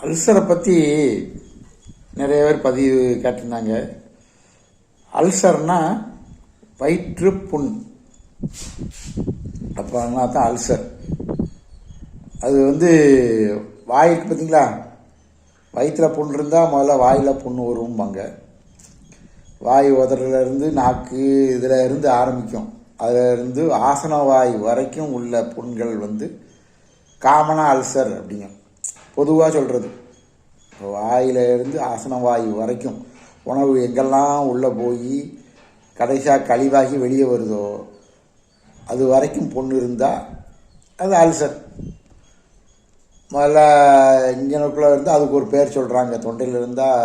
அல்சரை பற்றி நிறைய பேர் பதிவு கேட்டிருந்தாங்க. அல்சர்னா வயிற்று புண், அப்போனா தான் அல்சர். அது வாய்க்கு பார்த்தீங்களா, வயிற்றில் புண் இருந்தால் முதல்ல வாயில் புண் வரும்பாங்க. வாய் உதறலேருந்து நாக்கு இதில் இருந்து ஆரம்பிக்கும். அதில் இருந்து ஆசன வாய் வரைக்கும் உள்ள புண்கள் காமனாக அல்சர் அப்படிங்க பொதுவாக சொல்கிறது. வாயில் இருந்து ஆசன வாய் வரைக்கும் உணவு எங்கெல்லாம் உள்ளே போய் கடைசியாக கழிவாகி வெளியே வருதோ அது வரைக்கும் புண் இருந்தால் அது அல்சர். முதல்ல இங்கனுக்குள்ளே இருந்தால் அதுக்கு ஒரு பேர் சொல்கிறாங்க. தொண்டையில் இருந்தால்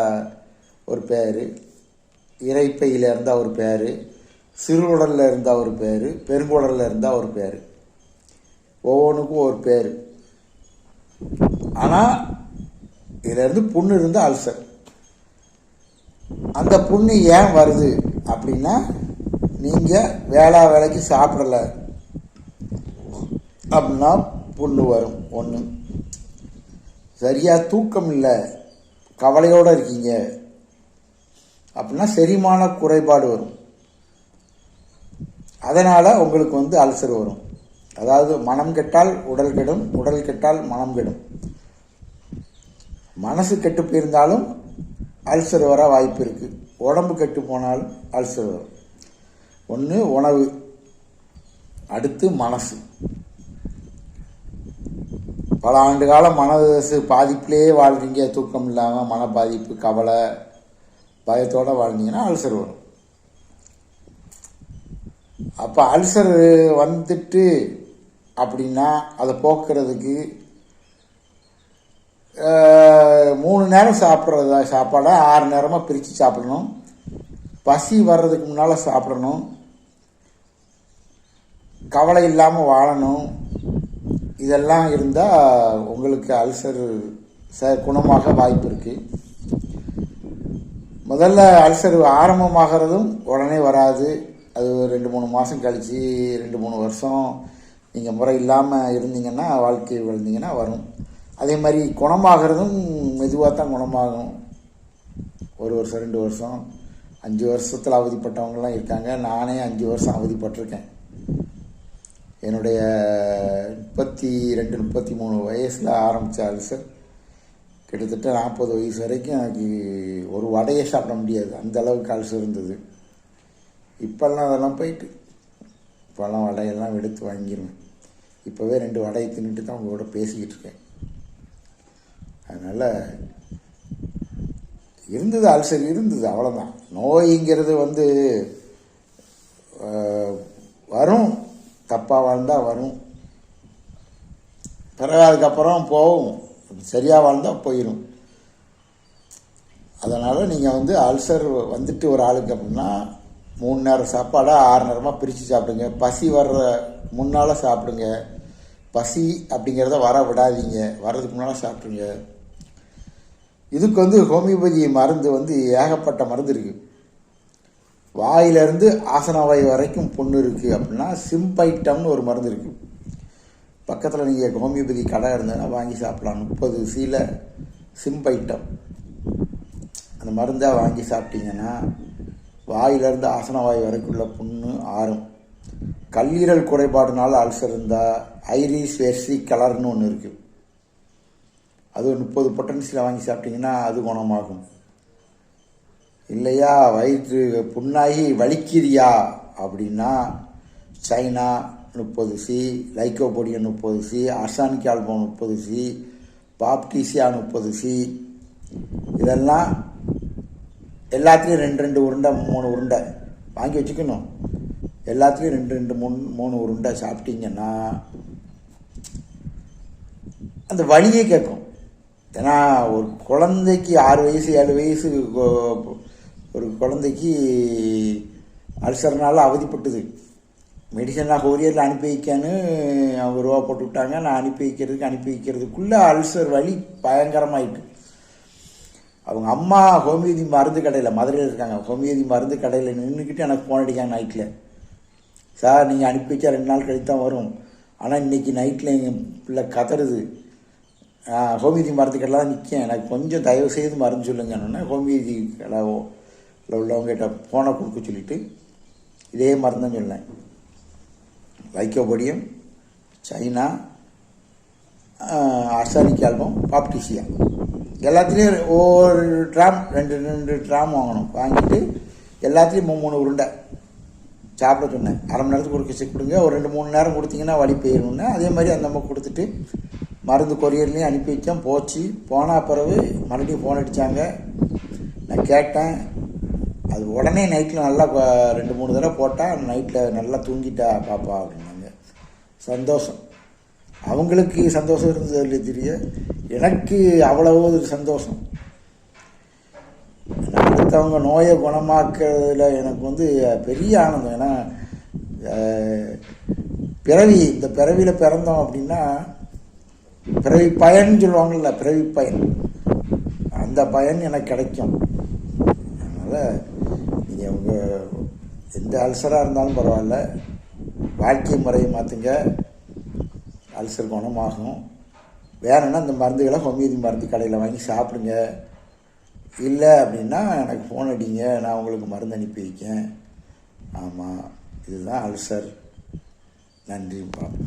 ஒரு பேர், இறைப்பையில் இருந்தால் ஒரு பேர், சிறுகுடலில் இருந்தால் ஒரு பேர், பெருங்குடலில் இருந்தால் ஒரு பேர், ஒவ்வொன்றுக்கும் ஒரு பேர். ஆனால் இதிலேருந்து புண்ணு இருந்தால் அல்சர். அந்த புண்ணு ஏன் வருது அப்படின்னா, நீங்கள் வேலைக்கு சாப்பிடலை அப்படின்னா புண்ணு வரும். ஒன்று, சரியாக தூக்கம் இல்லை, கவலையோடு இருக்கீங்க அப்படின்னா செரிமான குறைபாடு வரும். அதனால் உங்களுக்கு அல்சர் வரும். அதாவது மனம் கெட்டால் உடல் கெடும், உடல் கெட்டால் மனம் கெடும். மனசு கெட்டு போயிருந்தாலும் அல்சர் வர வாய்ப்பு இருக்குது. உடம்பு கெட்டு போனாலும் அல்சர் வரும். ஒன்று உணவு, அடுத்து மனசு. பல ஆண்டு காலம் மனசு பாதிப்பிலே வாழ்றீங்க, தூக்கம் இல்லாமல் மன பாதிப்பு, கவலை, பயத்தோடு வாழ்ந்தீங்கன்னா அல்சர் வரும். அப்போ அல்சர் வந்துட்டு அப்படின்னா அதை போக்குறதுக்கு 3 நேரம் சாப்பிட்றதா சாப்பாடை 6 நேரமாக பிரித்து சாப்பிடணும். பசி வர்றதுக்கு முன்னால் சாப்பிடணும். கவலை இல்லாமல் வாழணும். இதெல்லாம் இருந்தால் உங்களுக்கு அல்சர் குணமாக வாய்ப்பு இருக்குது. முதல்ல அல்சர் ஆரம்பமாகிறதும் உடனே வராது. அது 2-3 மாதம் கழித்து 2-3 வருஷம் நீங்கள் முறை இல்லாமல் இருந்தீங்கன்னா, வாழ்க்கை விழுந்தீங்கன்னா வரும். அதே மாதிரி குணமாகிறதும் மெதுவாக தான் குணமாகும். 1 வருஷம் 2 வருஷம் 5 வருஷத்தில் அவதிப்பட்டவங்களாம் இருக்காங்க. நானே 5 வருஷம் அவதிப்பட்டிருக்கேன். என்னுடைய 32-33 வயசில் ஆரம்பித்த அல்சர் கிட்டத்தட்ட 40 வயசு வரைக்கும் எனக்கு ஒரு வடையை சாப்பிட முடியாது, அந்த அளவுக்கு அல்சர் இருந்தது. இப்போல்லாம் அதெல்லாம் போயிட்டு இப்போல்லாம் வடையெல்லாம் எடுத்து வாங்கிடுவேன். இப்போவே 2 வடையை தின்னுட்டு தான் உங்களோட பேசிக்கிட்டு இருக்கேன். அதனால் இருந்தது, அல்சர் இருந்தது, அவ்வளோதான். நோய்ங்கிறது வரும், தப்பாக வாழ்ந்தால் வரும், பிறகு அதுக்கப்புறம் போகும், சரியாக வாழ்ந்தால் போயிடும். அதனால் நீங்கள் அல்சர் வந்துட்டு ஒரு ஆளுக்கு அப்படின்னா 3 நேரம் சாப்பாடை 6 நேரமாக பிரித்து சாப்பிடுங்க. பசி வர்ற முன்னால் சாப்பிடுங்க. பசி அப்படிங்கிறத வர விடாதீங்க, வர்றதுக்கு முன்னால் சாப்பிடுங்க. இதுக்கு ஹோமியோபதி மருந்து ஏகப்பட்ட மருந்து இருக்குது. வாயிலிருந்து ஆசனவாய் வரைக்கும் புண்ணு இருக்குது அப்படின்னா சிம்பைட்டம்னு ஒரு மருந்து இருக்குது. பக்கத்தில் நீங்கள் ஹோமியோபதி கடை இருந்ததுன்னா வாங்கி சாப்பிட்லாம். 30 சீல சிம்பைட்டம் அந்த மருந்தாக வாங்கி சாப்பிட்டீங்கன்னா வாயிலிருந்து ஆசனவாய் வரைக்கும் உள்ள புண்ணு ஆறும். கல்லீரல் குறைபாடுனால அல்சர் இருந்தால் ஐரிஸ் வெர்சி கலர்னு ஒன்று இருக்குது. அது 30 பொட்டன்சியில் வாங்கி சாப்பிட்டிங்கன்னா அது குணமாகும். இல்லையா, வயிற்று புண்ணாகி வலிக்கிறியா அப்படின்னா China 30 C, lycopodium 30 C, arsenic album 30 C, baptisia 30 C, இதெல்லாம் எல்லாத்துலேயும் 2-2 உருண்டை 3 உருண்டை வாங்கி வச்சுக்கணும். எல்லாத்துலேயும் 2-2-3 உருண்டை சாப்பிட்டீங்கன்னா அந்த வலியே கேட்கும். ஏன்னா ஒரு குழந்தைக்கு 6 வயசு 7 வயசு ஒரு குழந்தைக்கு அல்சர்னால அவதிப்பட்டது. மெடிசனாக கொரியரில் அனுப்பி வைக்கான்னு அவங்க ரூபா போட்டு விட்டாங்க. நான் அனுப்பி வைக்கிறதுக்குள்ளே அல்சர் வலி பயங்கரமாயிட்டு. அவங்க அம்மா ஹோமியோபதி மருந்து கடையில், மதுரையில் இருக்காங்க, ஹோமியோபதி மருந்து கடையில் நின்றுக்கிட்டு எனக்கு ஃபோன் அடிக்காங்க நைட்டில். சார் நீங்கள் அனுப்பி வச்சா 2 நாள் கழித்து தான் வரும், ஆனால் இன்றைக்கி நைட்டில் எங்கள் பிள்ளை கதறுது, ஹோமியோபதி மருந்துக்கெல்லாம் நிற்கேன், எனக்கு கொஞ்சம் தயவு செய்து மருந்து சொல்லுங்கன்னா ஹோமியோபதி உள்ளவங்ககிட்ட ஃபோனை கொடுக்க சொல்லிவிட்டு இதே மருந்துன்னு சொன்னேன். லைக்கோபோடியம், சைனா, அர்சானிக் ஆல்பம், பாப்டிசியா எல்லாத்துலேயும் ஒவ்வொரு ட்ராம் 2 ட்ராம் வாங்கணும். வாங்கிட்டு எல்லாத்துலேயும் 3 உருண்டை சாப்பிட சொன்னேன். அரை மணி நேரத்துக்கு ஒரு கிச்சு கொடுங்க, ஒரு 2-3 நேரம் கொடுத்தீங்கன்னா வலி போயிடும்னு. அதே மாதிரி அந்த அம்மா கொடுத்துட்டு மருந்து கொரியர்லேயும் அனுப்பி வச்சேன். போச்சு. போனால் பிறகு மறுபடியும் ஃபோன் அடித்தாங்க. நான் கேட்டேன். அது உடனே நைட்டில் நல்லா 2-3 தடவை போட்டால் நைட்டில் நல்லா தூங்கிட்டா பாப்பா அப்படின்னாங்க. சந்தோஷம். அவங்களுக்கு சந்தோஷம் இருந்தது இல்லை தெரிய, எனக்கு அவ்வளவு சந்தோஷம். அடுத்தவங்க நோயை குணமாக்குறதுல எனக்கு பெரிய ஆனந்தம். ஏன்னா இந்த பிறவியில் பிறந்தோம் அப்படின்னா பிறவி பயன்னு சொல்லுவாங்கள்ல, பிறவி பயன், அந்த பயன் எனக்கு கிடைக்கும். அதனால் நீங்கள் உங்கள் எந்த அல்சராக இருந்தாலும் பரவாயில்ல, வாழ்க்கை முறையை மாற்றுங்க, அல்சர் குணமாகும். வேணும்னா இந்த மருந்துகளை ஹோமியோபதி மருந்து கடையில் வாங்கி சாப்பிடுங்க. இல்லை அப்படின்னா எனக்கு ஃபோன் அடிங்க, நான் உங்களுக்கு மருந்து அனுப்பி வைக்கேன். ஆமாம், இதுதான் அல்சர். நன்றி பாப்பா.